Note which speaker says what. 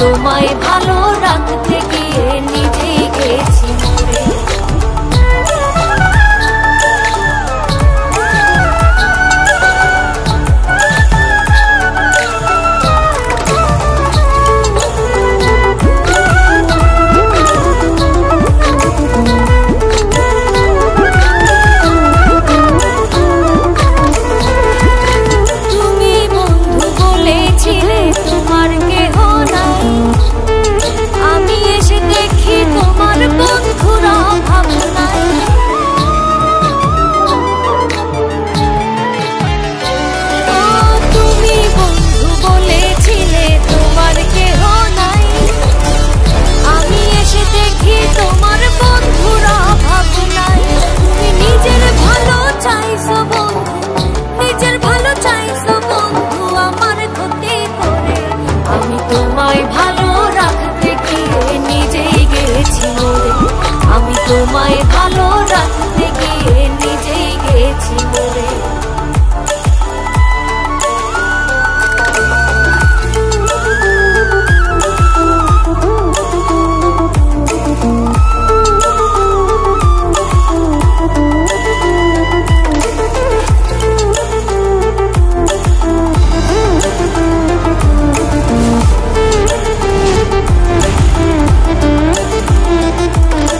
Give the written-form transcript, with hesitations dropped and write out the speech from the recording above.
Speaker 1: তোমায় ভালো রাখতে গিয়ে নিজেই গেছি মরে। তুমি বন্ধু বলেছিলে তোমার কেহ নাই, আমি এসে দেখি তোমার বন্ধুরা ভাবনাই। তুমি বন্ধু বলেছিলে তোমার কেহ নাই, আমি এসে দেখি তোমার বন্ধুরা ভাবনাই। তুমি নিজের ভালো চাইছো বন্ধু, নিজের ভালো চাইছো বন্ধু আমার ক্ষতি করে। আমি তোমায় ভালো রাখতে গিয়ে নিজেই গেছি মরে। আমি তোমায় ভালো